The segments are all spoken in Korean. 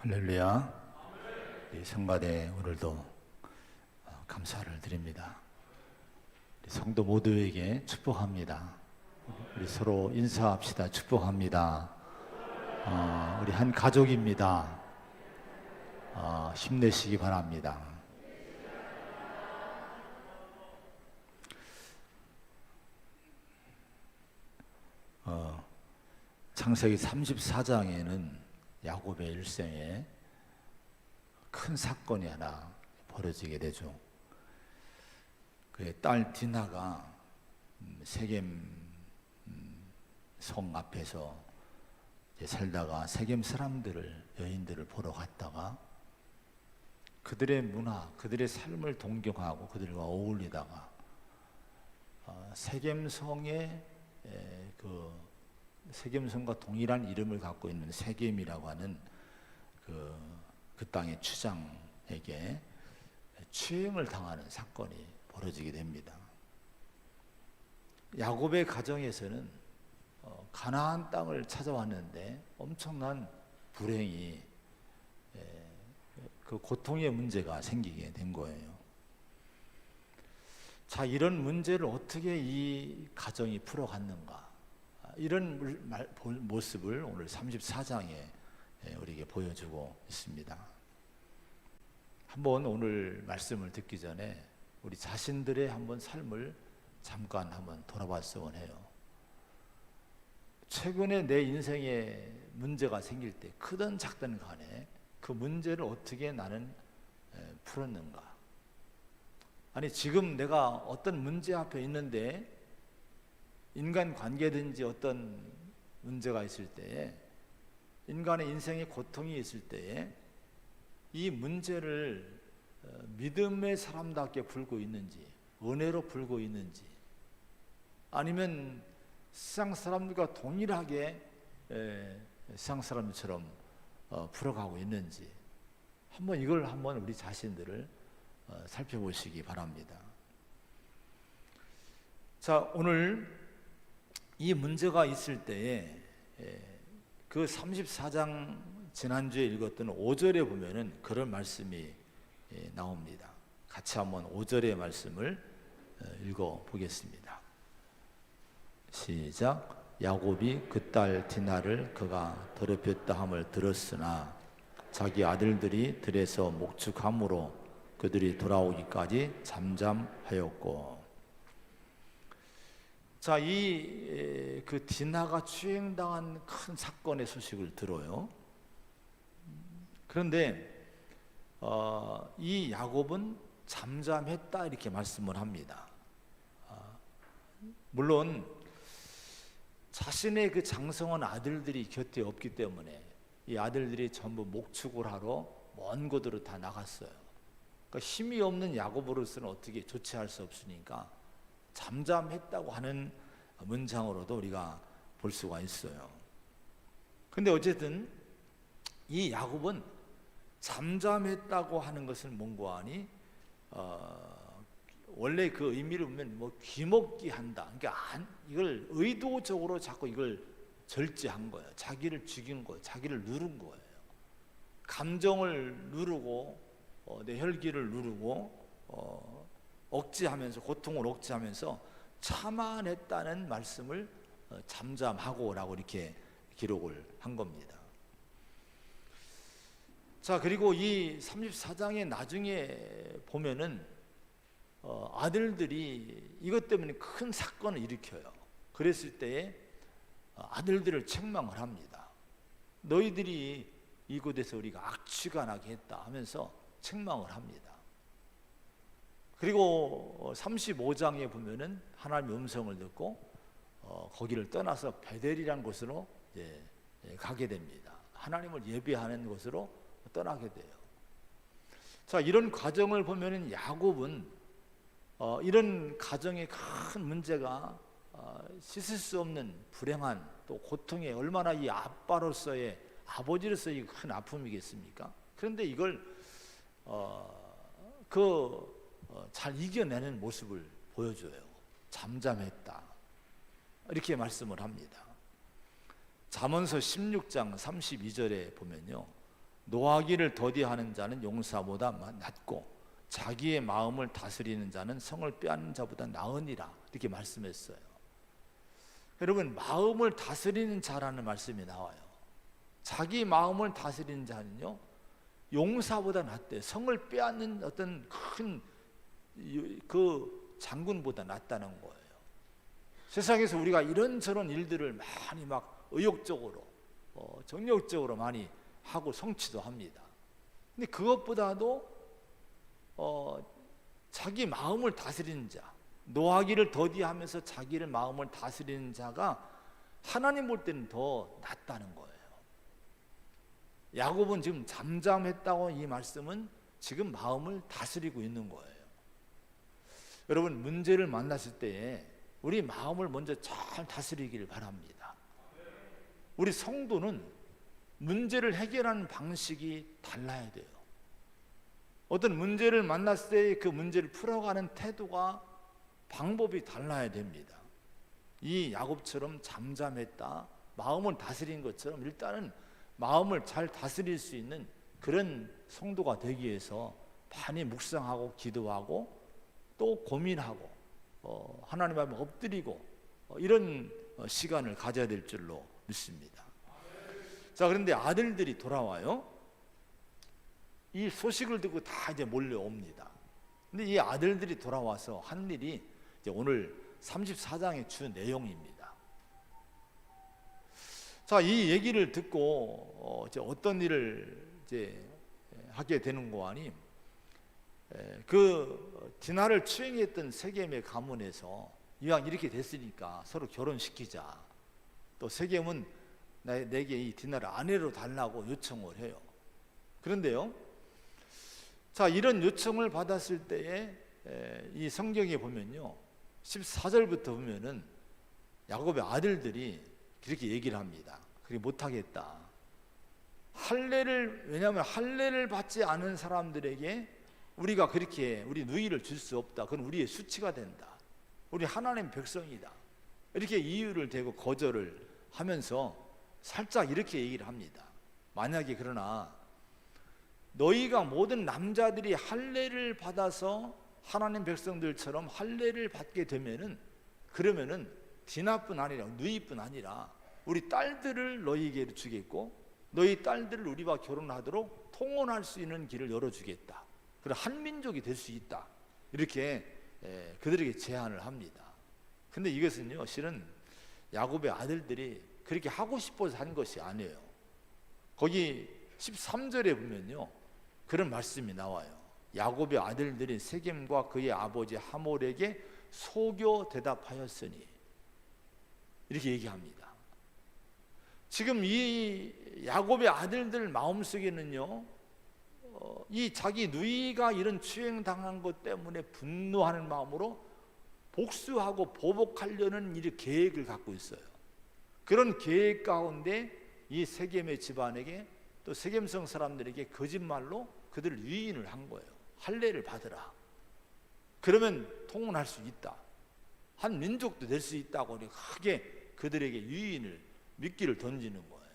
할렐루야. 우리 성가대 오늘도 감사를 드립니다. 우리 성도 모두에게 축복합니다. 우리 서로 인사합시다. 축복합니다. 우리 한 가족입니다. 힘내시기 바랍니다. 창세기 34장에는 야곱의 일생에 큰 사건이 하나 벌어지게 되죠. 그의 딸 디나가 세겜 성 앞에서 살다가 세겜 사람들을, 여인들을 보러 갔다가 그들의 문화, 그들의 삶을 동경하고 그들과 어울리다가 세겜 성의 세겜성과 동일한 이름을 갖고 있는 세겜이라고 하는 그 땅의 추장에게 추행을 당하는 사건이 벌어지게 됩니다. 야곱의 가정에서는 가나안 땅을 찾아왔는데 엄청난 불행이, 그 고통의 문제가 생기게 된 거예요. 자, 이런 문제를 어떻게 이 가정이 풀어갔는가? 이런 모습을 오늘 34장에 우리에게 보여주고 있습니다. 한번 오늘 말씀을 듣기 전에 우리 자신들의 한번 삶을 잠깐 한번 돌아봤으면 해요. 최근에 내 인생에 문제가 생길 때 크든 작든 간에 그 문제를 어떻게 나는 풀었는가? 아니, 지금 내가 어떤 문제 앞에 있는데 인간 관계든지 어떤 문제가 있을 때에, 인간의 인생에 고통이 있을 때에 이 문제를 믿음의 사람답게 풀고 있는지, 은혜로 풀고 있는지, 아니면 세상 사람들과 동일하게 세상 사람들처럼 풀어가고 있는지, 이걸 한번 우리 자신들을 살펴보시기 바랍니다. 자, 오늘 이 문제가 있을 때에 그 34장 지난주에 읽었던 5절에 보면은 그런 말씀이 나옵니다. 같이 한번 5절의 말씀을 읽어 보겠습니다. 시작. 야곱이 그 딸 디나를 그가 더럽혔다 함을 들었으나 자기 아들들이 들에서 목축함으로 그들이 돌아오기까지 잠잠하였고. 자, 그 디나가 추행당한 큰 사건의 소식을 들어요. 그런데 이 야곱은 잠잠했다 이렇게 말씀을 합니다. 물론 자신의 그 장성한 아들들이 곁에 없기 때문에 이 아들들이 전부 목축을 하러 먼 곳으로 다 나갔어요. 그러니까 힘이 없는 야곱으로서는 어떻게 조치할 수 없으니까 잠잠했다고 하는 문장으로도 우리가 볼 수가 있어요. 근데 어쨌든 이 야곱은 잠잠했다고 하는 것은 뭔가 하니 원래 그 의미를 보면 귀먹기 한다. 그러니까 이걸 의도적으로 자꾸 이걸 절제한 거예요. 자기를 죽인 거예요. 자기를 누른 거예요. 감정을 누르고 내 혈기를 누르고 억제하면서, 고통을 억제하면서 참아냈다는 말씀을 잠잠하고라고 이렇게 기록을 한 겁니다. 자, 그리고 이 34장의 나중에 보면은 아들들이 이것 때문에 큰 사건을 일으켜요. 그랬을 때에 아들들을 책망을 합니다. 너희들이 이곳에서 우리가 악취가 나게 했다 하면서 책망을 합니다. 그리고 35장에 보면은 하나님의 음성을 듣고 거기를 떠나서 베델이라는 곳으로 가게 됩니다. 하나님을 예배하는 곳으로 떠나게 돼요. 자, 이런 과정을 보면은 야곱은 이런 가정의 큰 문제가 씻을 수 없는 불행한 또 고통에 얼마나 이 아빠로서의, 아버지로서의 큰 아픔이겠습니까? 그런데 이걸 잘 이겨내는 모습을 보여줘요. 잠잠했다 이렇게 말씀을 합니다. 잠언서 16장 32절에 보면요, 노하기를 더디하는 자는 용사보다 낫고 자기의 마음을 다스리는 자는 성을 빼앗는 자보다 나으니라, 이렇게 말씀했어요. 여러분, 마음을 다스리는 자라는 말씀이 나와요. 자기 마음을 다스리는 자는요, 용사보다 낫대. 성을 빼앗는 어떤 큰 그 장군보다 낫다는 거예요. 세상에서 우리가 이런저런 일들을 많이 막 의욕적으로 정욕적으로 많이 하고 성취도 합니다. 근데 그것보다도 자기 마음을 다스리는 자, 노하기를 더디하면서 자기를 마음을 다스리는 자가 하나님 볼 때는 더 낫다는 거예요. 야곱은 지금 잠잠했다고, 이 말씀은 지금 마음을 다스리고 있는 거예요. 여러분, 문제를 만났을 때에 우리 마음을 먼저 잘 다스리기를 바랍니다. 우리 성도는 문제를 해결하는 방식이 달라야 돼요. 어떤 문제를 만났을 때 그 문제를 풀어가는 태도가, 방법이 달라야 됩니다. 이 야곱처럼 잠잠했다, 마음을 다스린 것처럼 일단은 마음을 잘 다스릴 수 있는 그런 성도가 되기 위해서 많이 묵상하고 기도하고 또 고민하고 하나님 앞에 엎드리고 이런 시간을 가져야 될 줄로 믿습니다. 자, 그런데 아들들이 돌아와요. 이 소식을 듣고 다 이제 몰려옵니다. 근데 이 아들들이 돌아와서 한 일이 이제 오늘 34장의 주 내용입니다. 자, 이 얘기를 듣고 이제 어떤 일을 이제 하게 되는 거 아니? 그 디나를 추행했던 세겜의 가문에서 이왕 이렇게 됐으니까 서로 결혼시키자. 또 세겜은 내게 이 디나를 아내로 달라고 요청을 해요. 그런데요, 자, 이런 요청을 받았을 때에 이 성경에 보면요, 14절부터 보면은 야곱의 아들들이 그렇게 얘기를 합니다. 그렇게 못하겠다. 왜냐하면 할례를 받지 않은 사람들에게 우리가 그렇게 우리 누이를 줄 수 없다. 그건 우리의 수치가 된다. 우리 하나님 백성이다. 이렇게 이유를 대고 거절을 하면서 살짝 이렇게 얘기를 합니다. 만약에 그러나 너희가 모든 남자들이 할례를 받아서 하나님 백성들처럼 할례를 받게 되면은, 그러면은 디나뿐 아니라 누이뿐 아니라 우리 딸들을 너희에게 주겠고 너희 딸들을 우리와 결혼하도록 통혼할 수 있는 길을 열어주겠다. 그래, 한 민족이 될 수 있다. 이렇게 그들에게 제안을 합니다. 근데 이것은요, 실은 야곱의 아들들이 그렇게 하고 싶어서 한 것이 아니에요. 거기 13절에 보면요, 그런 말씀이 나와요. 야곱의 아들들이 세겜과 그의 아버지 하몰에게 속여 대답하였으니, 이렇게 얘기합니다. 지금 이 야곱의 아들들 마음속에는요, 이 자기 누이가 이런 추행당한 것 때문에 분노하는 마음으로 복수하고 보복하려는 이 계획을 갖고 있어요. 그런 계획 가운데 이 세겜의 집안에게, 또 세겜성 사람들에게 거짓말로 그들을 유인을 한 거예요. 할례를 받으라. 그러면 통혼할 수 있다. 한 민족도 될 수 있다고 크게 그들에게 유인을, 미끼를 던지는 거예요.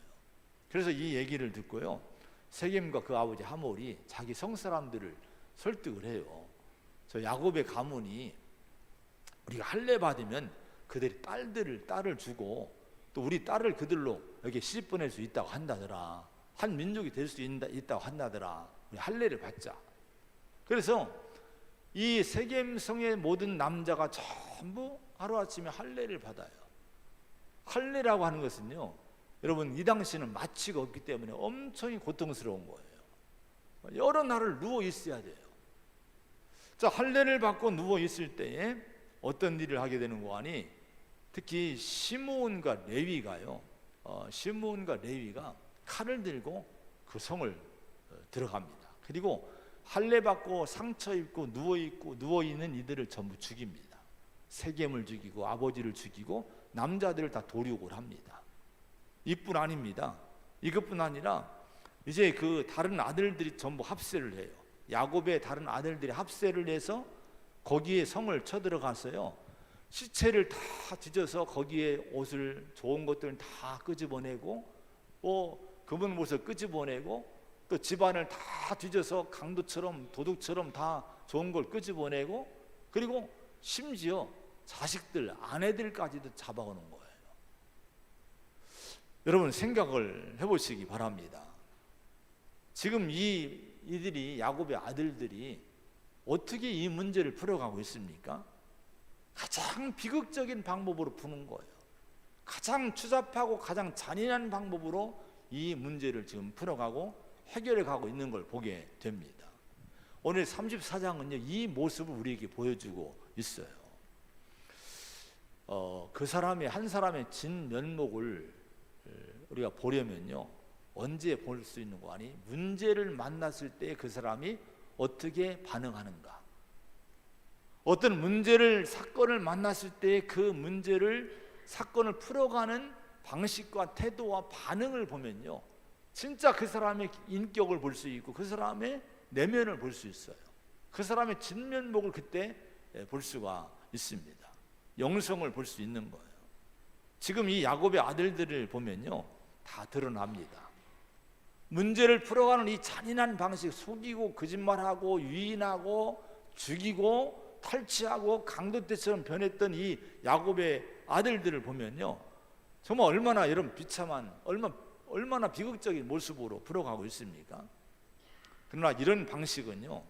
그래서 이 얘기를 듣고요, 세겜과 그 아버지 하몰이 자기 성사람들을 설득을 해요. 저 야곱의 가문이 우리가 할례 받으면 그들이 딸을 주고 또 우리 딸을 그들로 여기 시집 보낼 수 있다고 한다더라. 한 민족이 될 수 있다고 한다더라. 우리 할례를 받자. 그래서 이 세겜성의 모든 남자가 전부 하루아침에 할례를 받아요. 할례라고 하는 것은요, 여러분, 이 당시는 마취가 없기 때문에 엄청 고통스러운 거예요. 여러 날을 누워 있어야 돼요. 자, 할례를 받고 누워 있을 때에 어떤 일을 하게 되는 거 아니? 특히 시므온과 레위가요, 시므온과 레위가 칼을 들고 그 성을 들어갑니다. 그리고 할례 받고 상처 입고 누워 있는 이들을 전부 죽입니다. 세겜을 죽이고 아버지를 죽이고 남자들을 다 도륙을 합니다. 이뿐 아닙니다. 이것뿐 아니라 이제 그 다른 아들들이 전부 합세를 해요. 야곱의 다른 아들들이 합세를 해서 거기에 성을 쳐들어가서요, 시체를 다 뒤져서 거기에 옷을, 좋은 것들을 다 끄집어내고, 그분 옷을 끄집어내고, 또 집안을 다 뒤져서 강도처럼 도둑처럼 다 좋은 걸 끄집어내고, 그리고 심지어 자식들, 아내들까지도 잡아오는 거예요. 여러분 생각을 해보시기 바랍니다. 지금 이들이, 야곱의 아들들이 어떻게 이 문제를 풀어가고 있습니까? 가장 비극적인 방법으로 푸는 거예요. 가장 추잡하고 가장 잔인한 방법으로 이 문제를 지금 풀어가고 해결해 가고 있는 걸 보게 됩니다. 오늘 34장은요 이 모습을 우리에게 보여주고 있어요. 그 사람의, 한 사람의 진면목을 우리가 보려면요 언제 볼 수 있는 거 아니? 문제를 만났을 때 그 사람이 어떻게 반응하는가, 어떤 문제를, 사건을 만났을 때 그 문제를, 사건을 풀어가는 방식과 태도와 반응을 보면요 진짜 그 사람의 인격을 볼 수 있고 그 사람의 내면을 볼 수 있어요. 그 사람의 진면목을 그때 볼 수가 있습니다. 영성을 볼 수 있는 거예요. 지금 이 야곱의 아들들을 보면요 다 드러납니다. 문제를 풀어가는 이 잔인한 방식, 속이고 거짓말하고 유인하고 죽이고 탈취하고 강도떼처럼 변했던 이 야곱의 아들들을 보면요 정말 얼마나 여러분 비참한, 얼마나 비극적인 모습으로 풀어가고 있습니까? 그러나 이런 방식은요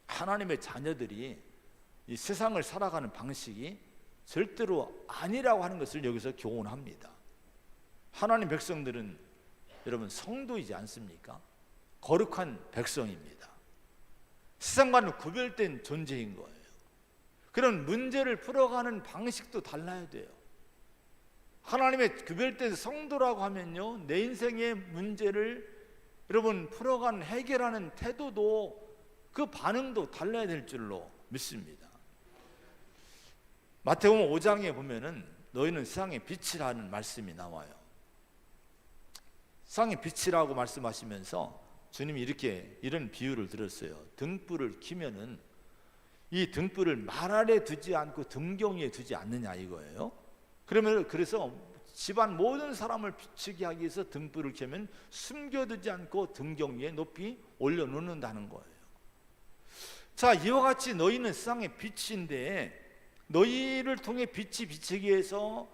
하나님의 자녀들이 이 세상을 살아가는 방식이 절대로 아니라고 하는 것을 여기서 교훈합니다. 하나님 백성들은 여러분 성도이지 않습니까? 거룩한 백성입니다. 세상과는 구별된 존재인 거예요. 그런 문제를 풀어가는 방식도 달라야 돼요. 하나님의 구별된 성도라고 하면요 내 인생의 문제를 여러분 풀어가는, 해결하는 태도도, 그 반응도 달라야 될 줄로 믿습니다. 마태복음 5장에 보면은 너희는 세상의 빛이라는 말씀이 나와요. 세상의 빛이라고 말씀하시면서 주님이 이런 비유를 들었어요. 등불을 켜면은 이 등불을 말 아래 두지 않고 등경 위에 두지 않느냐 이거예요. 그래서 집안 모든 사람을 비추게 하기 위해서 등불을 켜면 숨겨두지 않고 등경 위에 높이 올려놓는다는 거예요. 자, 이와 같이 너희는 세상의 빛인데 너희를 통해 빛이 비치기 위해서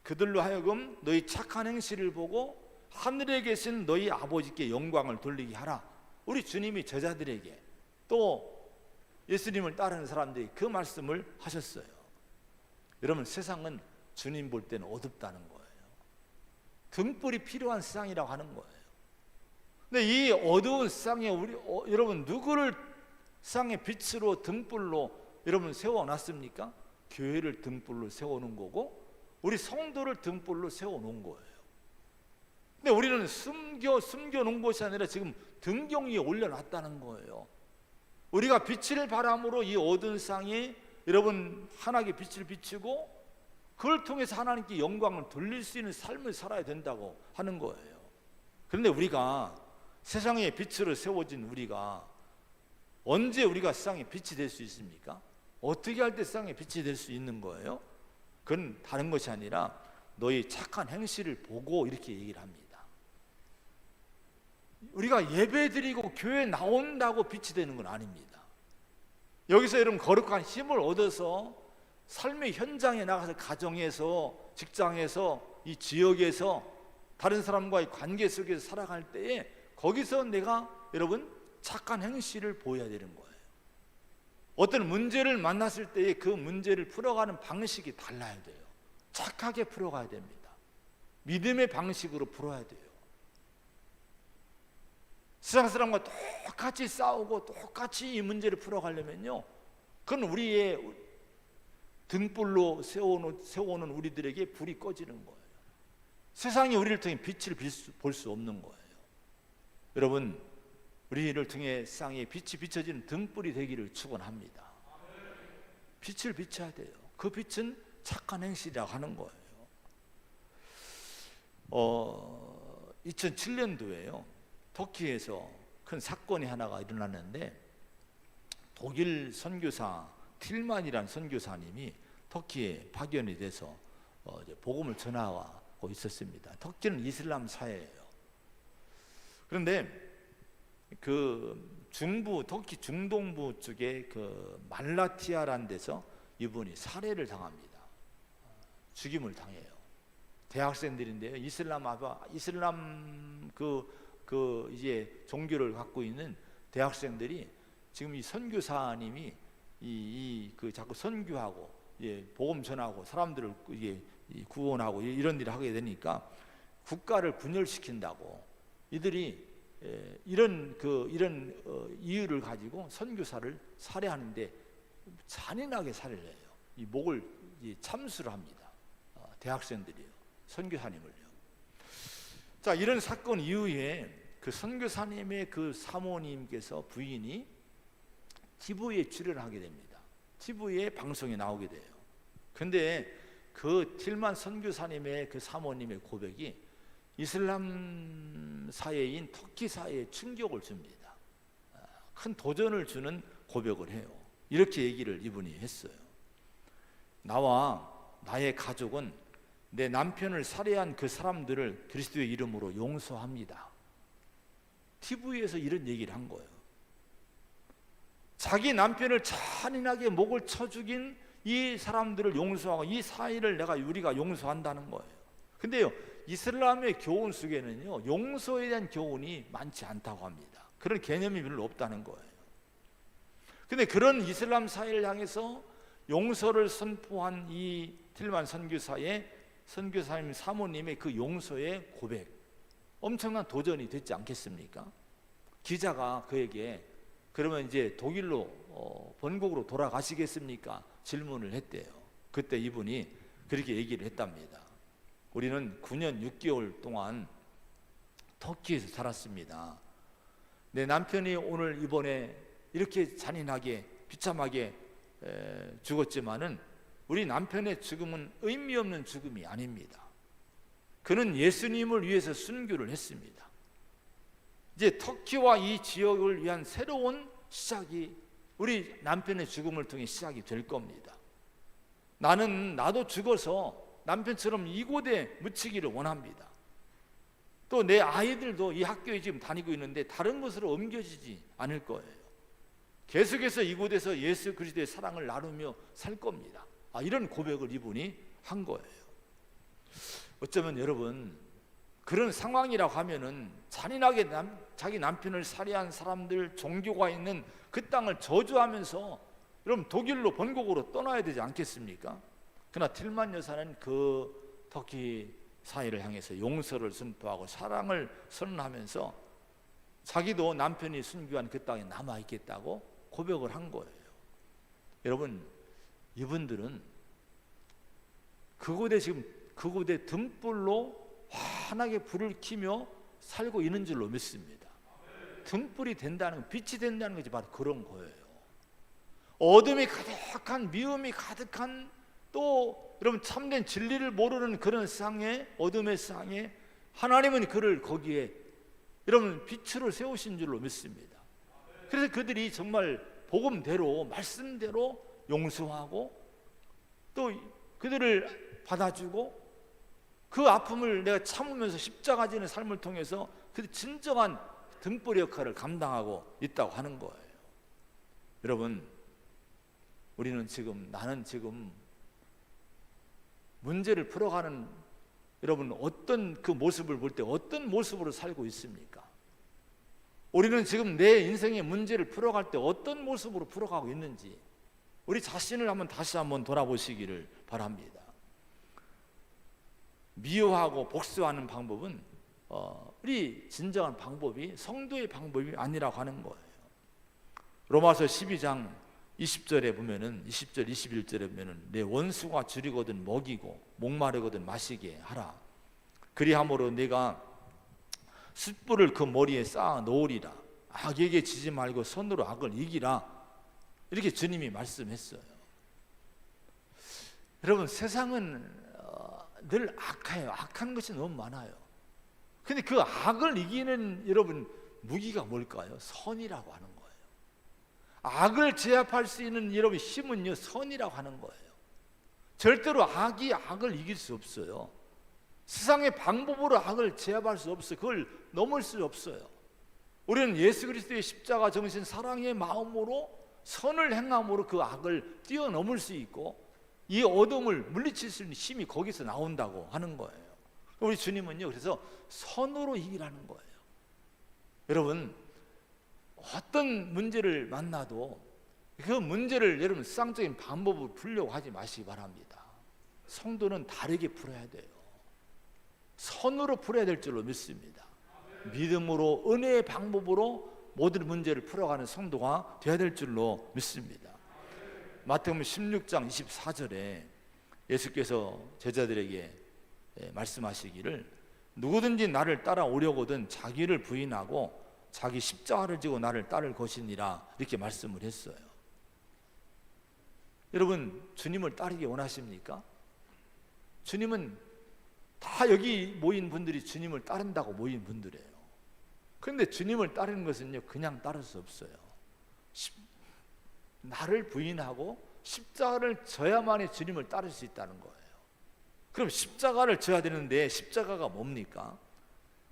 그들로 하여금 너희 착한 행실을 보고 하늘에 계신 너희 아버지께 영광을 돌리게 하라. 우리 주님이 제자들에게, 또 예수님을 따르는 사람들이 그 말씀을 하셨어요. 여러분 세상은 주님 볼 때는 어둡다는 거예요. 등불이 필요한 세상이라고 하는 거예요. 근데 이 어두운 세상에 여러분 누구를 세상의 빛으로, 등불로 여러분 세워놨습니까? 교회를 등불로 세워놓은 거고 우리 성도를 등불로 세워놓은 거예요. 근데 우리는 숨겨놓은 것이 아니라 지금 등경 위에 올려놨다는 거예요. 우리가 빛을 바람으로 이 어두운 세상에 여러분 하나님께 빛을 비추고 그걸 통해서 하나님께 영광을 돌릴 수 있는 삶을 살아야 된다고 하는 거예요. 그런데 우리가 세상의 빛으로 세워진 우리가 언제 우리가 세상의 빛이 될 수 있습니까? 어떻게 할 때 세상의 빛이 될 수 있는 거예요? 그건 다른 것이 아니라 너희 착한 행실을 보고 이렇게 얘기를 합니다. 우리가 예배드리고 교회 나온다고 빛이 되는 건 아닙니다. 여기서 여러분 거룩한 힘을 얻어서 삶의 현장에 나가서 가정에서, 직장에서, 이 지역에서 다른 사람과의 관계 속에서 살아갈 때에 거기서 내가 여러분 착한 행실을 보여야 되는 거예요. 어떤 문제를 만났을 때에 그 문제를 풀어가는 방식이 달라야 돼요. 착하게 풀어가야 됩니다. 믿음의 방식으로 풀어야 돼요. 세상 사람과 똑같이 싸우고 똑같이 이 문제를 풀어가려면요 그건 우리의 등불로 세워놓은 우리들에게 불이 꺼지는 거예요. 세상이 우리를 통해 빛을 볼 수 없는 거예요. 여러분 우리를 통해 세상에 빛이 비춰지는 등불이 되기를 축원합니다. 빛을 비춰야 돼요. 그 빛은 착한 행실이라고 하는 거예요. 2007년도에요 터키에서 큰 사건이 하나가 일어났는데 독일 선교사 틸만이라는 선교사님이 터키에 파견이 돼서 복음을 전하고 있었습니다. 터키는 이슬람 사회예요. 그런데 그 중부, 터키 중동부 쪽에 그 말라티아라는 데서 이분이 살해를 당합니다. 죽임을 당해요. 대학생들인데요. 이슬람 이제 종교를 갖고 있는 대학생들이 지금 이 선교사님이 그 자꾸 선교하고 복음 전하고 사람들을 구원하고 이런 일을 하게 되니까 국가를 분열시킨다고 이들이 이런 이유를 가지고 선교사를 살해하는데 잔인하게 살해를 해요. 이 목을 참수를 합니다. 대학생들이요. 선교사님을요. 자, 이런 사건 이후에 그 선교사님의 그 사모님께서 부인이 TV에 출연하게 됩니다. TV에 방송에 나오게 돼요. 근데 그 틸만 선교사님의 그 사모님의 고백이 이슬람 사회인 터키 사회에 충격을 줍니다. 큰 도전을 주는 고백을 해요. 이렇게 얘기를 이분이 했어요. 나와 나의 가족은 내 남편을 살해한 그 사람들을 그리스도의 이름으로 용서합니다. TV에서 이런 얘기를 한 거예요. 자기 남편을 잔인하게 목을 쳐 죽인 이 사람들을 용서하고 이 사이를 우리가 용서한다는 거예요. 근데요, 이슬람의 교훈 속에는요, 용서에 대한 교훈이 많지 않다고 합니다. 그런 개념이 별로 없다는 거예요. 근데 그런 이슬람 사회를 향해서 용서를 선포한 이 틸만 선교사님 사모님의 그 용서의 고백, 엄청난 도전이 됐지 않겠습니까? 기자가 그에게 그러면 이제 독일로 본국으로 돌아가시겠습니까? 질문을 했대요. 그때 이분이 그렇게 얘기를 했답니다. 우리는 9년 6개월 동안 터키에서 살았습니다. 내 남편이 오늘 이번에 이렇게 잔인하게 비참하게 죽었지만은 우리 남편의 죽음은 의미 없는 죽음이 아닙니다. 그는 예수님을 위해서 순교를 했습니다. 이제 터키와 이 지역을 위한 새로운 시작이 우리 남편의 죽음을 통해 시작이 될 겁니다. 나도 죽어서 남편처럼 이곳에 묻히기를 원합니다. 또 내 아이들도 이 학교에 지금 다니고 있는데 다른 곳으로 옮겨지지 않을 거예요. 계속해서 이곳에서 예수 그리스도의 사랑을 나누며 살 겁니다. 이런 고백을 이분이 한 거예요. 어쩌면 여러분, 그런 상황이라고 하면은 잔인하게 자기 남편을 살해한 사람들, 종교가 있는 그 땅을 저주하면서 여러분 독일로 본국으로 떠나야 되지 않겠습니까? 그러나 틸만 여사는 그 터키 사회를 향해서 용서를 선포하고 사랑을 선언하면서 자기도 남편이 순교한 그 땅에 남아있겠다고 고백을 한 거예요. 여러분, 이분들은 그곳에 등불로 환하게 불을 켜며 살고 있는 줄로 믿습니다. 등불이 된다는 건, 빛이 된다는 것이 바로 그런 거예요. 어둠이 가득한, 미움이 가득한, 또 여러분 참된 진리를 모르는 그런 세상에, 어둠의 세상에 하나님은 그를 거기에 여러분 빛으로 세우신 줄로 믿습니다. 그래서 그들이 정말 복음대로, 말씀대로 용서하고 또 그들을 받아주고 그 아픔을 내가 참으면서 십자가 지는 삶을 통해서 그 진정한 등불 역할을 감당하고 있다고 하는 거예요. 여러분, 나는 지금 문제를 풀어가는, 여러분 어떤 그 모습을 볼 때 어떤 모습으로 살고 있습니까? 우리는 지금 내 인생의 문제를 풀어갈 때 어떤 모습으로 풀어가고 있는지 우리 자신을 다시 한번 돌아보시기를 바랍니다. 미워하고 복수하는 방법은 우리 진정한 방법이 성도의 방법이 아니라고 하는 거예요. 로마서 12장 20절에 보면은 20절 21절에 보면은 내 원수가 줄이거든 먹이고 목마르거든 마시게 하라. 그리함으로 내가 숯불을 그 머리에 쌓아 놓으리라. 악에게 지지 말고 손으로 악을 이기라. 이렇게 주님이 말씀했어요. 여러분, 세상은 늘 악해요. 악한 것이 너무 많아요. 근데 그 악을 이기는 여러분 무기가 뭘까요? 선이라고 하는 거예요. 악을 제압할 수 있는 여러분 힘은요, 선이라고 하는 거예요. 절대로 악이 악을 이길 수 없어요. 세상의 방법으로 악을 제압할 수 없어요. 그걸 넘을 수 없어요. 우리는 예수 그리스도의 십자가 정신 사랑의 마음으로 선을 행함으로 그 악을 뛰어넘을 수 있고 이 어둠을 물리칠 수 있는 힘이 거기서 나온다고 하는 거예요. 우리 주님은요, 그래서 선으로 이기라는 거예요. 여러분, 어떤 문제를 만나도 그 문제를 여러분 수상적인 방법으로 풀려고 하지 마시기 바랍니다. 성도는 다르게 풀어야 돼요. 선으로 풀어야 될 줄로 믿습니다. 믿음으로, 은혜의 방법으로 모든 문제를 풀어가는 성도가 되어야 될 줄로 믿습니다. 마태복음 16장 24절에 예수께서 제자들에게 말씀하시기를 누구든지 나를 따라오려거든 자기를 부인하고 자기 십자가를 지고 나를 따를 것이니라 이렇게 말씀을 했어요. 여러분, 주님을 따르기 원하십니까? 주님은 다 여기 모인 분들이 주님을 따른다고 모인 분들이에요. 그런데 주님을 따르는 것은요, 그냥 따를 수 없어요. 나를 부인하고 십자가를 져야만이 주님을 따를 수 있다는 거예요. 그럼 십자가를 져야 되는데 십자가가 뭡니까?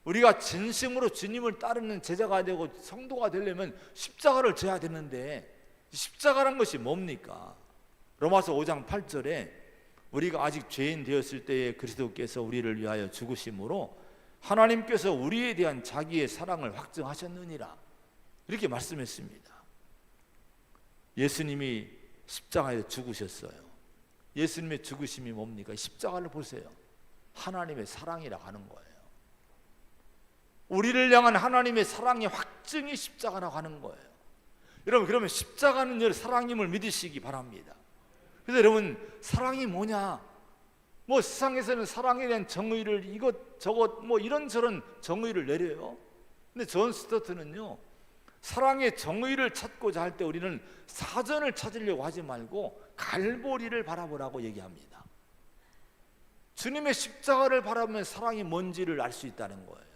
우리가 진심으로 주님을 따르는 제자가 되고 성도가 되려면 십자가를 져야 되는데 십자가란 것이 뭡니까? 로마서 5장 8절에 우리가 아직 죄인 되었을 때에 그리스도께서 우리를 위하여 죽으심으로 하나님께서 우리에 대한 자기의 사랑을 확증하셨느니라 이렇게 말씀했습니다. 예수님이 십자가에 죽으셨어요. 예수님의 죽으심이 뭡니까? 십자가를 보세요. 하나님의 사랑이라고 하는 거예요. 우리를 향한 하나님의 사랑의 확증이 십자가라고 하는 거예요. 여러분, 그러면 십자가는 사랑임을 믿으시기 바랍니다. 그래서 여러분, 사랑이 뭐냐? 뭐 세상에서는 사랑에 대한 정의를 이것저것 뭐 이런저런 정의를 내려요. 근데 존 스토트는요, 사랑의 정의를 찾고자 할 때 우리는 사전을 찾으려고 하지 말고 갈보리를 바라보라고 얘기합니다. 주님의 십자가를 바라보면 사랑이 뭔지를 알 수 있다는 거예요.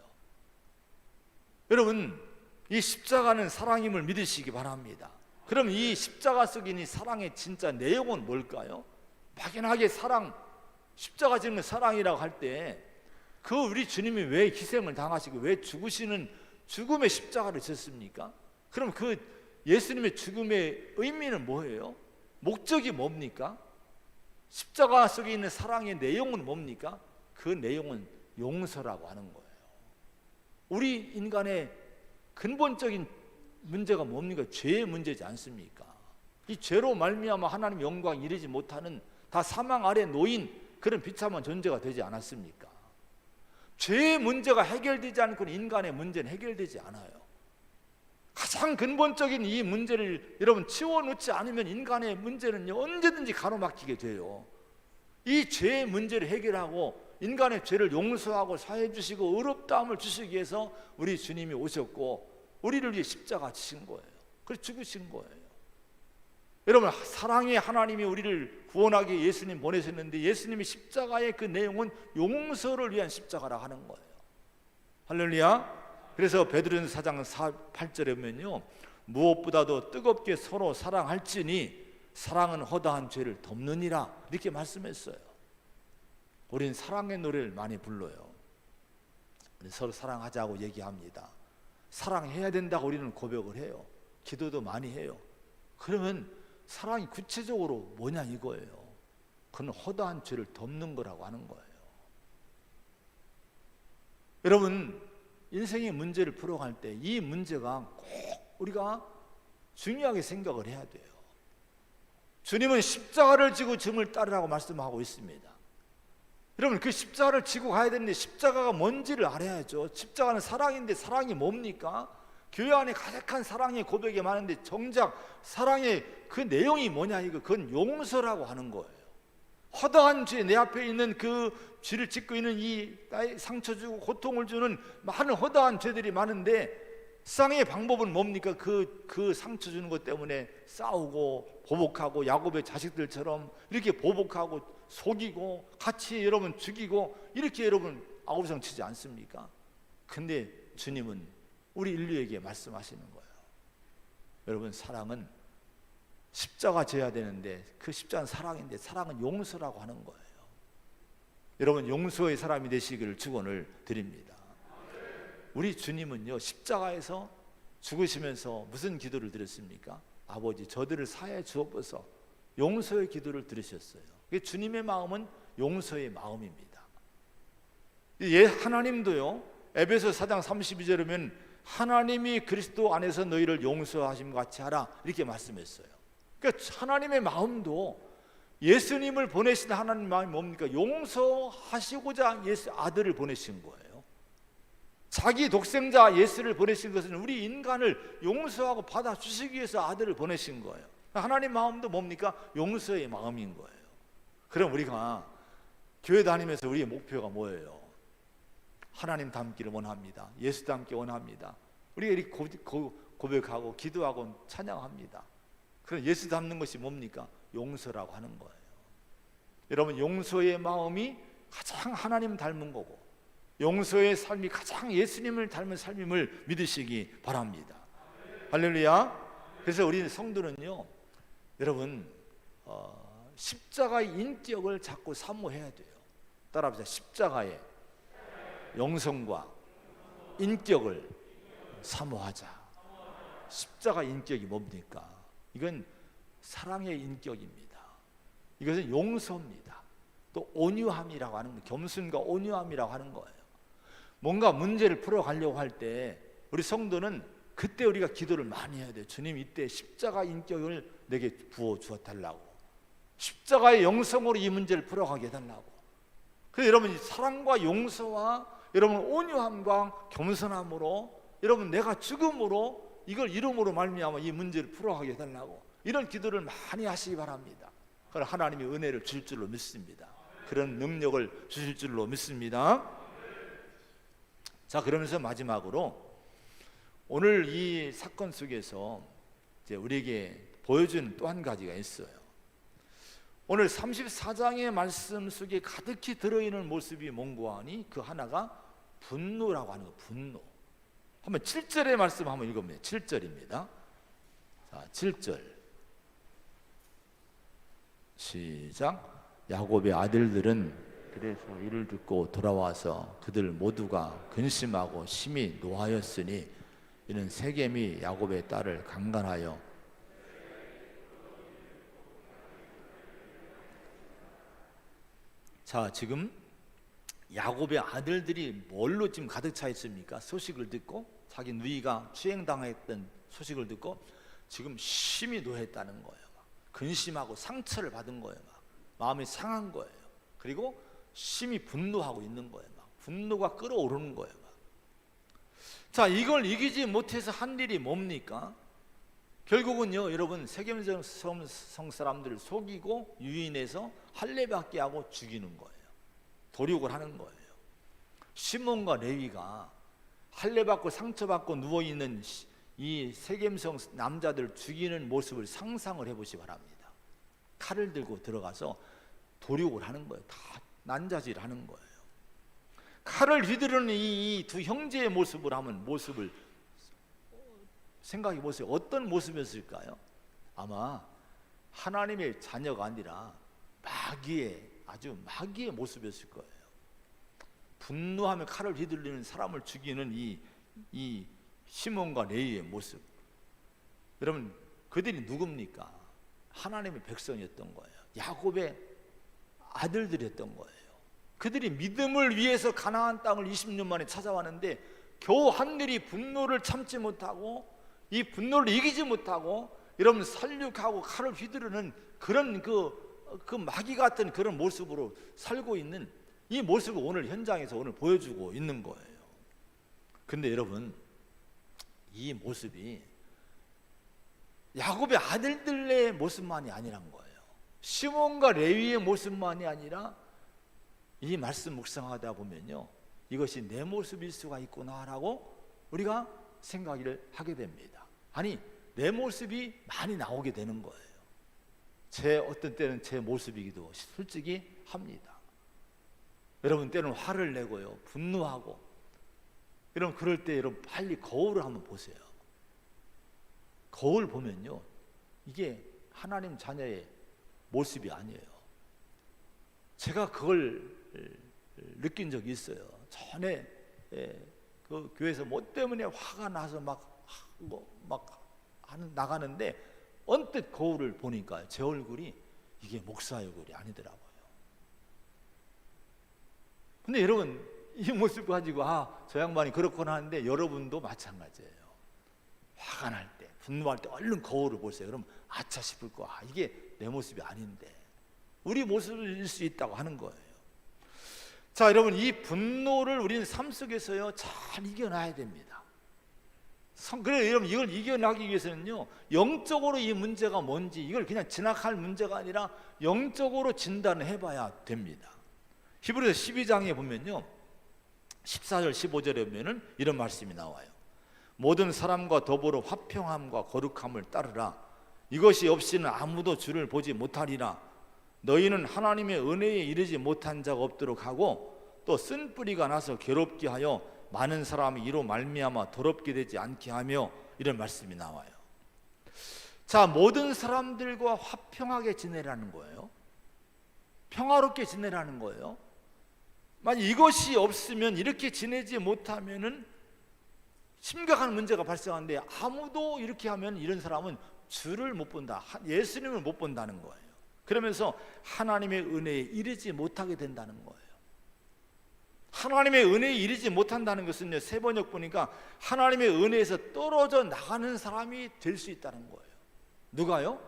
여러분, 이 십자가는 사랑임을 믿으시기 바랍니다. 그럼 이 십자가 속에 있는 사랑의 진짜 내용은 뭘까요? 막연하게 사랑, 십자가 지는 사랑이라고 할 때 그 우리 주님이 왜 희생을 당하시고 왜 죽으시는 죽음의 십자가를 졌습니까? 그럼 그 예수님의 죽음의 의미는 뭐예요? 목적이 뭡니까? 십자가 속에 있는 사랑의 내용은 뭡니까? 그 내용은 용서라고 하는 거예요. 우리 인간의 근본적인 문제가 뭡니까? 죄의 문제지 않습니까? 이 죄로 말미암아 하나님 영광 이르지 못하는 다 사망 아래 놓인 그런 비참한 존재가 되지 않았습니까? 죄의 문제가 해결되지 않고는 인간의 문제는 해결되지 않아요. 가장 근본적인 이 문제를 여러분 치워놓지 않으면 인간의 문제는요 언제든지 가로막히게 돼요. 이 죄의 문제를 해결하고 인간의 죄를 용서하고 사해 주시고 의롭다함을 주시기 위해서 우리 주님이 오셨고 우리를 위해 십자가 지신 거예요. 그래서 죽으신 거예요. 여러분, 사랑의 하나님이 우리를 구원하기 예수님 보내셨는데 예수님이 십자가의 그 내용은 용서를 위한 십자가라 하는 거예요. 할렐루야. 그래서 베드로전서 4장 8절에 보면요, 무엇보다도 뜨겁게 서로 사랑할지니 사랑은 허다한 죄를 덮느니라 이렇게 말씀했어요. 우리는 사랑의 노래를 많이 불러요. 서로 사랑하자고 얘기합니다. 사랑해야 된다고 우리는 고백을 해요. 기도도 많이 해요. 그러면 사랑이 구체적으로 뭐냐 이거예요. 그건 허다한 죄를 덮는 거라고 하는 거예요. 여러분, 인생의 문제를 풀어갈 때 이 문제가 꼭 우리가 중요하게 생각을 해야 돼요. 주님은 십자가를 지고 주님을 따르라고 말씀하고 있습니다. 여러분, 그 십자가를 지고 가야 되는데 십자가가 뭔지를 알아야죠. 십자가는 사랑인데 사랑이 뭡니까? 교회 안에 가득한 사랑의 고백이 많은데 정작 사랑의 그 내용이 뭐냐 이거, 그건 용서라고 하는 거예요. 허다한 죄, 내 앞에 있는 그 죄를 짓고 있는 이 나의 상처 주고 고통을 주는 많은 허다한 죄들이 많은데 세상의 방법은 뭡니까? 그 상처 주는 것 때문에 싸우고 보복하고 야곱의 자식들처럼 이렇게 보복하고 속이고 같이 여러분 죽이고 이렇게 여러분 아우성 치지 않습니까? 근데 주님은 우리 인류에게 말씀하시는 거예요. 여러분, 사랑은 십자가 져야 되는데 그 십자가는 사랑인데 사랑은 용서라고 하는 거예요. 여러분, 용서의 사람이 되시기를 축원을 드립니다. 우리 주님은요 십자가에서 죽으시면서 무슨 기도를 드렸습니까? 아버지, 저들을 사하여 주옵소서. 용서의 기도를 들으셨어요. 주님의 마음은 용서의 마음입니다. 하나님도요, 에베소 4장 32절이면 하나님이 그리스도 안에서 너희를 용서하심 같이 하라, 이렇게 말씀했어요. 그러니까 하나님의 마음도, 예수님을 보내신 하나님의 마음이 뭡니까? 용서하시고자 예수 아들을 보내신 거예요. 자기 독생자 예수를 보내신 것은 우리 인간을 용서하고 받아주시기 위해서 아들을 보내신 거예요. 하나님 마음도 뭡니까? 용서의 마음인 거예요. 그럼 우리가 교회 다니면서 우리의 목표가 뭐예요? 하나님 닮기를 원합니다. 예수 닮기 원합니다. 우리가 이렇게 고백하고 기도하고 찬양합니다. 그럼 예수 닮는 것이 뭡니까? 용서라고 하는 거예요. 여러분, 용서의 마음이 가장 하나님 닮은 거고, 용서의 삶이 가장 예수님을 닮은 삶임을 믿으시기 바랍니다. 할렐루야. 그래서 우리 성도는요, 여러분, 십자가의 인격을 자꾸 사모해야 돼요. 따라합시다. 십자가의 영성과 인격을 사모하자. 십자가 인격이 뭡니까? 이건 사랑의 인격입니다. 이것은 용서입니다. 또 온유함이라고 하는 거예요. 겸손과 온유함이라고 하는 거예요. 뭔가 문제를 풀어가려고 할 때 우리 성도는 그때 우리가 기도를 많이 해야 돼요. 주님, 이때 십자가 인격을 내게 부어 주어달라고, 십자가의 영성으로 이 문제를 풀어가게 해달라고. 그래서 여러분, 사랑과 용서와 여러분 온유함과 겸손함으로, 여러분 내가 죽음으로 이걸 이름으로 말미암아 이 문제를 풀어가게 해달라고, 이런 기도를 많이 하시기 바랍니다. 그럼 하나님이 은혜를 주실 줄로 믿습니다. 그런 능력을 주실 줄로 믿습니다. 자, 그러면서 마지막으로 오늘 이 사건 속에서 이제 우리에게 보여주는 또 한 가지가 있어요. 오늘 34장의 말씀 속에 가득히 들어있는 모습이 뭔고 하니 그 하나가 분노라고 하는 거. 분노. 한번 7절의 말씀 한번 읽어보면 7절입니다. 자, 7절 시작. 야곱의 아들들은 그래서 이를 듣고 돌아와서 그들 모두가 근심하고 심히 노하였으니 이는 세겜이 야곱의 딸을 강간하여 자, 지금 야곱의 아들들이 뭘로 지금 가득 차 있습니까? 소식을 듣고, 자기 누이가 추행당했던 소식을 듣고 지금 심히 노했다는 거예요. 근심하고 상처를 받은 거예요. 마음이 상한 거예요. 그리고 심히 분노하고 있는 거예요. 분노가 끓어오르는 거예요. 자, 이걸 이기지 못해서 한 일이 뭡니까? 결국은요, 여러분, 세겜성 사람들을 속이고 유인해서 할례받게 하고 죽이는 거예요. 도륙을 하는 거예요. 시몬과 레위가 할례받고 상처받고 누워있는 이 세겜성 남자들 죽이는 모습을 상상을 해보시기 바랍니다. 칼을 들고 들어가서 도륙을 하는 거예요. 다 난자질 하는 거예요. 칼을 휘두르는 이 두 형제의 모습을 하면 모습을 생각해 보세요. 어떤 모습이었을까요? 아마 하나님의 자녀가 아니라 마귀의, 아주 마귀의 모습이었을 거예요. 분노하며 칼을 휘둘리는 사람을 죽이는 이 시몬과 레위의 모습. 여러분, 그들이 누굽니까? 하나님의 백성이었던 거예요. 야곱의 아들들이었던 거예요. 그들이 믿음을 위해서 가나안 땅을 20년 만에 찾아왔는데 겨우 하늘이 분노를 참지 못하고 이 분노를 이기지 못하고 여러분 살육하고 칼을 휘두르는 그런 그 마귀 같은 그런 모습으로 살고 있는 이 모습을 오늘 현장에서 오늘 보여주고 있는 거예요. 근데 여러분, 이 모습이 야곱의 아들들의 모습만이 아니란 거예요. 시몬과 레위의 모습만이 아니라 이 말씀 묵상하다 보면요, 이것이 내 모습일 수가 있구나라고 우리가 생각을 하게 됩니다. 아니, 내 모습이 많이 나오게 되는 거예요. 어떤 때는 제 모습이기도 솔직히 합니다. 여러분, 때는 화를 내고요, 분노하고, 여러분 그럴 때 여러분 빨리 거울을 한번 보세요. 거울 보면요, 이게 하나님 자녀의 모습이 아니에요. 제가 그걸 느낀 적이 있어요. 전에 그 교회에서 뭐 때문에 화가 나서 막 막 나가는데 언뜻 거울을 보니까 제 얼굴이 이게 목사 얼굴이 아니더라고요. 근데 여러분, 이 모습 가지고 저 양반이 그렇구나 하는데 여러분도 마찬가지예요. 화가 날 때, 분노할 때 얼른 거울을 보세요. 그럼 아차 싶을 거야. 이게 내 모습이 아닌데, 우리 모습일 수 있다고 하는 거예요. 자, 여러분, 이 분노를 우리는 삶 속에서요 잘 이겨놔야 됩니다. 그래서 여러분, 이걸 이겨나기 위해서는요, 영적으로 이 문제가 뭔지 이걸 그냥 지나갈 문제가 아니라 영적으로 진단을 해봐야 됩니다. 히브리서 12장에 보면요, 14절 15절에 보면은 이런 말씀이 나와요. 모든 사람과 더불어 화평함과 거룩함을 따르라. 이것이 없이는 아무도 주를 보지 못하리라. 너희는 하나님의 은혜에 이르지 못한 자가 없도록 하고 또 쓴 뿌리가 나서 괴롭게 하여 많은 사람이 이로 말미암아 더럽게 되지 않게 하며, 이런 말씀이 나와요. 자, 모든 사람들과 화평하게 지내라는 거예요. 평화롭게 지내라는 거예요. 만약 이것이 없으면, 이렇게 지내지 못하면은 심각한 문제가 발생하는데, 아무도 이렇게 하면 이런 사람은 주를 못 본다, 예수님을 못 본다는 거예요. 그러면서 하나님의 은혜에 이르지 못하게 된다는 거예요. 하나님의 은혜에 이르지 못한다는 것은요, 세 번역 보니까 하나님의 은혜에서 떨어져 나가는 사람이 될 수 있다는 거예요. 누가요?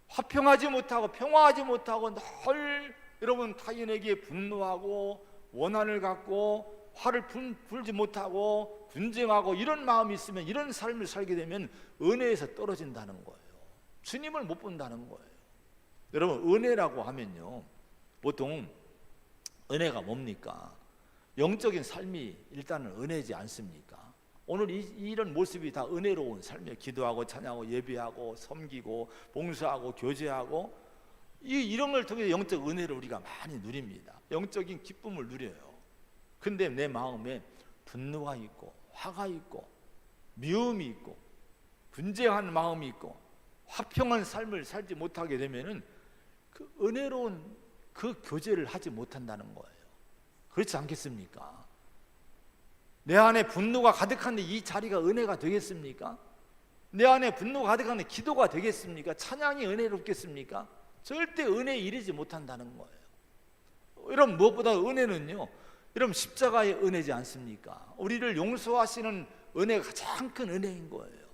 화평하지 못하고 평화하지 못하고 늘 여러분 타인에게 분노하고 원한을 갖고 화를 풀지 못하고 분쟁하고 이런 마음이 있으면, 이런 삶을 살게 되면 은혜에서 떨어진다는 거예요. 주님을 못 본다는 거예요. 여러분, 은혜라고 하면요, 보통 은혜가 뭡니까? 영적인 삶이 일단은 은혜지 않습니까? 오늘 이런 모습이 다 은혜로운 삶이에요. 기도하고 찬양하고 예배하고 섬기고 봉사하고 교제하고 이런 걸 통해 영적 은혜를 우리가 많이 누립니다. 영적인 기쁨을 누려요. 근데 내 마음에 분노가 있고 화가 있고 미움이 있고 분쟁하는 마음이 있고 화평한 삶을 살지 못하게 되면은 그 은혜로운 그 교제를 하지 못한다는 거예요. 그렇지 않겠습니까? 내 안에 분노가 가득한데 이 자리가 은혜가 되겠습니까? 내 안에 분노가 가득한데 기도가 되겠습니까? 찬양이 은혜롭겠습니까? 절대 은혜에 이르지 못한다는 거예요. 여러분, 무엇보다 은혜는요, 여러분 십자가의 은혜지 않습니까? 우리를 용서하시는 은혜가 가장 큰 은혜인 거예요.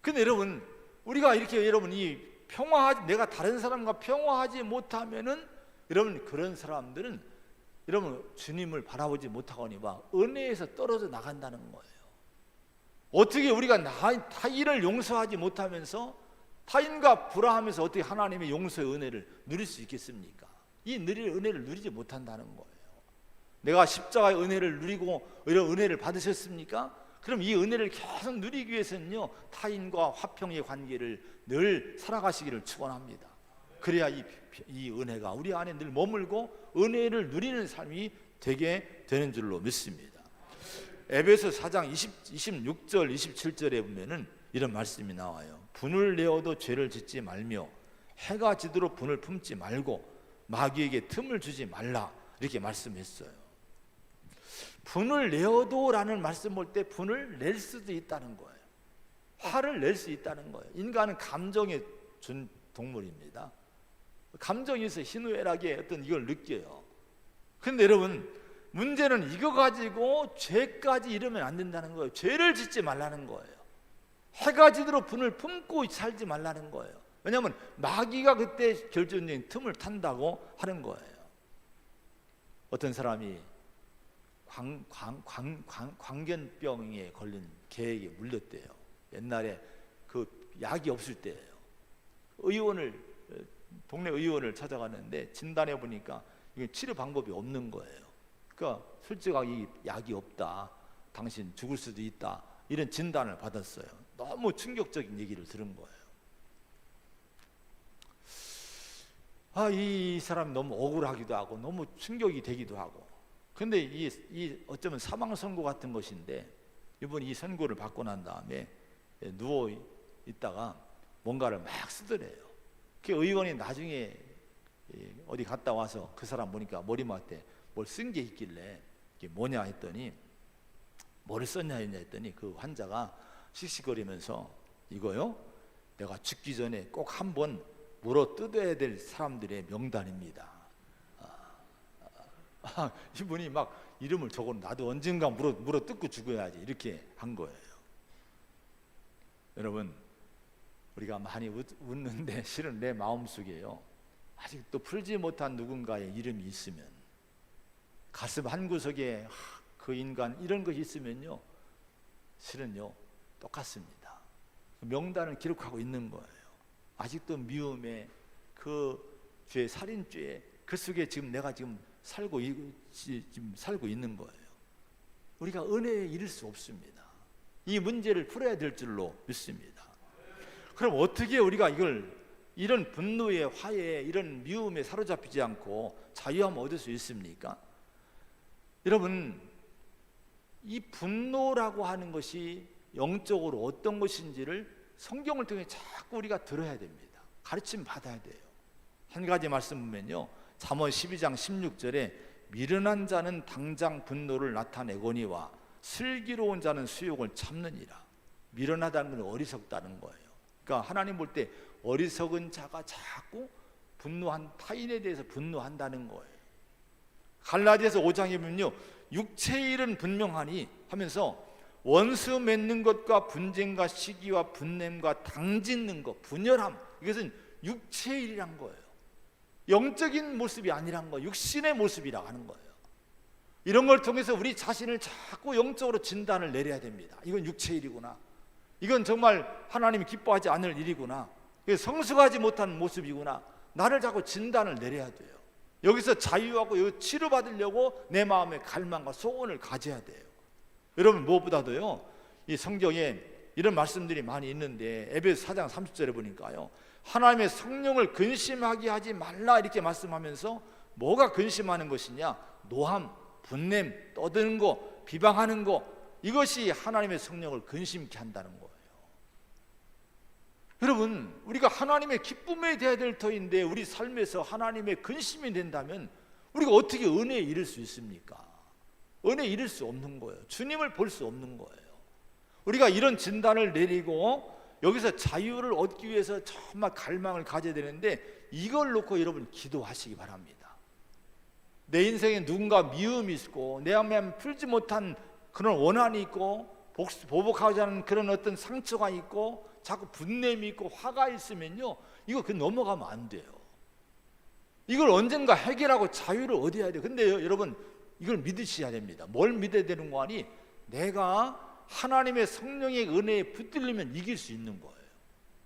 근데 여러분, 우리가 이렇게 여러분 내가 다른 사람과 평화하지 못하면은, 여러분 그런 사람들은 여러분 주님을 바라보지 못하거니와 은혜에서 떨어져 나간다는 거예요. 어떻게 우리가 타인을 용서하지 못하면서 타인과 불화하면서 어떻게 하나님의 용서의 은혜를 누릴 수 있겠습니까? 이 은혜를 누리지 못한다는 거예요. 내가 십자가의 은혜를 누리고 이런 은혜를 받으셨습니까? 그럼 이 은혜를 계속 누리기 위해서는요, 타인과 화평의 관계를 늘 살아가시기를 축원합니다. 그래야 이 은혜가 우리 안에 늘 머물고 은혜를 누리는 삶이 되게 되는 줄로 믿습니다. 에베소 4장 26절 27절에 보면은 이런 말씀이 나와요. 분을 내어도 죄를 짓지 말며 해가 지도록 분을 품지 말고 마귀에게 틈을 주지 말라, 이렇게 말씀했어요. 분을 내어도 라는 말씀 볼 때 분을 낼 수도 있다는 거예요. 화를 낼 수 있다는 거예요. 인간은 감정에 준 동물입니다. 감정이 있어 희노애락에 어떤 이걸 느껴요. 근데 여러분, 문제는 이거 가지고 죄까지 이러면 안 된다는 거예요. 죄를 짓지 말라는 거예요. 해가 지도록 분을 품고 살지 말라는 거예요. 왜냐하면 마귀가 그때 결정적인 틈을 탄다고 하는 거예요. 어떤 사람이 광견병에 걸린 개에게 물렸대요. 옛날에 그 약이 없을 때예요. 동네 의원을 찾아갔는데 진단해 보니까 이게 치료 방법이 없는 거예요. 그러니까 솔직하게 이 약이 없다, 당신 죽을 수도 있다, 이런 진단을 받았어요. 너무 충격적인 얘기를 들은 거예요. 이 사람이 너무 억울하기도 하고 너무 충격이 되기도 하고. 근데 이 어쩌면 사망 선고 같은 것인데, 이번 이 선고를 받고 난 다음에 누워 있다가 뭔가를 막 쓰더래요. 그 의원이 나중에 어디 갔다 와서 그 사람 보니까 머리맡에 뭘 쓴 게 있길래 이게 뭐냐 했더니 뭐를 썼냐 했더니 그 환자가 씩씩거리면서 이거요, 내가 죽기 전에 꼭 한번 물어 뜯어야 될 사람들의 명단입니다. 이분이 막 이름을 적어, 나도 언젠가 물어 뜯고 죽어야지, 이렇게 한 거예요. 여러분, 우리가 많이 웃는데 실은 내 마음속에요, 아직도 풀지 못한 누군가의 이름이 있으면, 가슴 한구석에 그 인간 이런 것이 있으면요, 실은요 똑같습니다. 명단을 기록하고 있는 거예요. 아직도 미움에, 그 죄, 살인죄에, 그 속에 지금 내가 지금 살고 있는 거예요. 우리가 은혜에 이를 수 없습니다. 이 문제를 풀어야 될 줄로 믿습니다. 그럼 어떻게 우리가 이런 분노에, 화에, 이런 미움에 사로잡히지 않고 자유함을 얻을 수 있습니까? 여러분, 이 분노라고 하는 것이 영적으로 어떤 것인지를 성경을 통해 자꾸 우리가 들어야 됩니다. 가르침 받아야 돼요. 한 가지 말씀 보면요, 잠언 12장 16절에 미련한 자는 당장 분노를 나타내거니와 슬기로운 자는 수욕을 참느니라. 미련하다는 건 어리석다는 거예요. 그러니까 하나님 볼 때 어리석은 자가 자꾸 타인에 대해서 분노한다는 거예요. 갈라디아서 5장에 보면요, 육체의 일은 분명하니 하면서 원수 맺는 것과 분쟁과 시기와 분냄과 당짓는 것, 분열함, 이것은 육체의 일이란 거예요. 영적인 모습이 아니란 거예요. 육신의 모습이라고 하는 거예요. 이런 걸 통해서 우리 자신을 자꾸 영적으로 진단을 내려야 됩니다. 이건 육체의 일이구나, 이건 정말 하나님이 기뻐하지 않을 일이구나, 성숙하지 못한 모습이구나, 나를 자꾸 진단을 내려야 돼요. 여기서 자유하고 치료받으려고 내 마음의 갈망과 소원을 가져야 돼요. 여러분, 무엇보다도요, 이 성경에 이런 말씀들이 많이 있는데 에베소 4장 30절에 보니까요, 하나님의 성령을 근심하게 하지 말라, 이렇게 말씀하면서 뭐가 근심하는 것이냐? 노함, 분냄, 떠드는 거, 비방하는 거, 이것이 하나님의 성령을 근심케 한다는 거예요. 여러분, 우리가 하나님의 기쁨에 대해야 될 터인데 우리 삶에서 하나님의 근심이 된다면 우리가 어떻게 은혜에 이를 수 있습니까? 은혜에 이를 수 없는 거예요. 주님을 볼 수 없는 거예요. 우리가 이런 진단을 내리고 여기서 자유를 얻기 위해서 정말 갈망을 가져야 되는데, 이걸 놓고 여러분 기도하시기 바랍니다. 내 인생에 누군가 미움이 있고 내 안에 풀지 못한 그런 원한이 있고 보복하지 않은 그런 어떤 상처가 있고 자꾸 분냄이 있고 화가 있으면요, 이거 넘어가면 안 돼요. 이걸 언젠가 해결하고 자유를 얻어야 돼요. 근데 여러분, 이걸 믿으셔야 됩니다. 뭘 믿어야 되는 거 아니? 내가 하나님의 성령의 은혜에 붙들리면 이길 수 있는 거예요.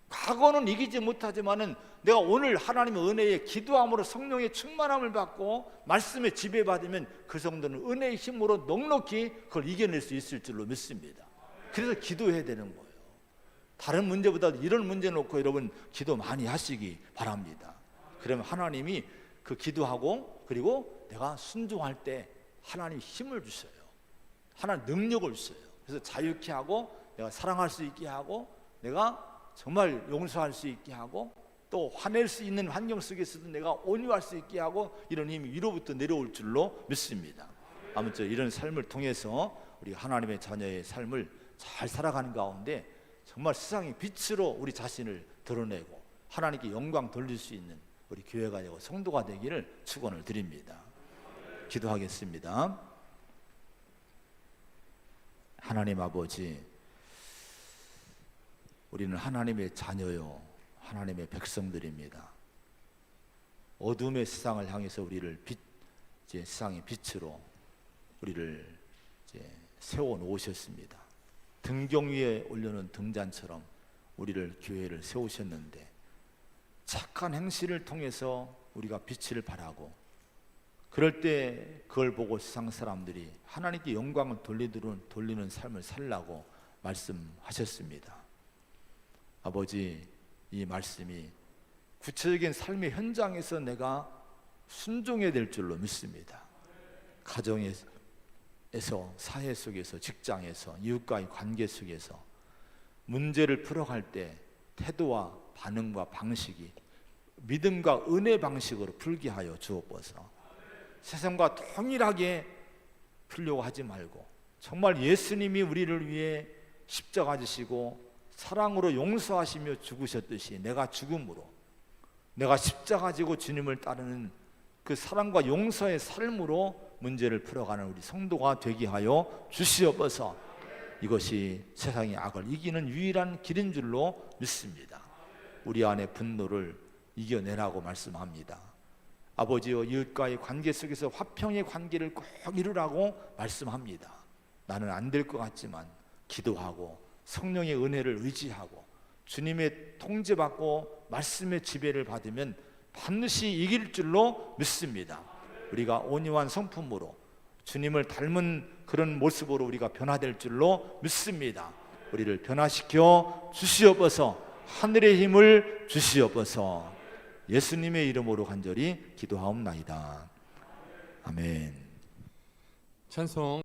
과거는 이기지 못하지만은 내가 오늘 하나님의 은혜에 기도함으로 성령의 충만함을 받고 말씀에 지배받으면 그 정도는 은혜의 힘으로 넉넉히 그걸 이겨낼 수 있을 줄로 믿습니다. 그래서 기도해야 되는 거예요. 다른 문제보다 이런 문제 놓고 여러분 기도 많이 하시기 바랍니다. 그러면 하나님이 그 기도하고, 그리고 내가 순종할 때 하나님이 힘을 주셔요. 하나님 능력을 주셔요. 그래서 자유케 하고, 내가 사랑할 수 있게 하고, 내가 정말 용서할 수 있게 하고, 또 화낼 수 있는 환경 속에서도 내가 온유할 수 있게 하고, 이런 힘이 위로부터 내려올 줄로 믿습니다. 아무튼 이런 삶을 통해서 우리 하나님의 자녀의 삶을 잘 살아가는 가운데 정말 세상의 빛으로 우리 자신을 드러내고 하나님께 영광 돌릴 수 있는 우리 교회가 되고 성도가 되기를 축원을 드립니다. 기도하겠습니다. 하나님 아버지, 우리는 하나님의 자녀요, 하나님의 백성들입니다. 어둠의 세상을 향해서 우리를 세상의 빛으로 우리를 세워 놓으셨습니다. 등경 위에 올려놓은 등잔처럼 우리를, 교회를 세우셨는데 착한 행실을 통해서 우리가 빛을 발하고, 그럴 때 그걸 보고 세상 사람들이 하나님께 영광을 돌리는 삶을 살라고 말씀하셨습니다. 아버지, 이 말씀이 구체적인 삶의 현장에서 내가 순종해야 될 줄로 믿습니다. 가정에서, 사회 속에서, 직장에서, 이웃과의 관계 속에서 문제를 풀어갈 때 태도와 반응과 방식이 믿음과 은혜 방식으로 풀게 하여 주옵소서. 세상과 동일하게 풀려고 하지 말고 정말 예수님이 우리를 위해 십자가 지시고 사랑으로 용서하시며 죽으셨듯이 내가 죽음으로, 내가 십자가 지고 주님을 따르는 그 사랑과 용서의 삶으로 문제를 풀어가는 우리 성도가 되게 하여 주시옵소서. 이것이 세상의 악을 이기는 유일한 길인 줄로 믿습니다. 우리 안의 분노를 이겨내라고 말씀합니다. 아버지와 이웃과의 관계 속에서 화평의 관계를 꼭 이루라고 말씀합니다. 나는 안 될 것 같지만 기도하고 성령의 은혜를 의지하고 주님의 통제받고 말씀의 지배를 받으면 반드시 이길 줄로 믿습니다. 우리가 온유한 성품으로 주님을 닮은 그런 모습으로 우리가 변화될 줄로 믿습니다. 우리를 변화시켜 주시옵소서. 하늘의 힘을 주시옵소서. 예수님의 이름으로 간절히 기도하옵나이다. 아멘. 찬송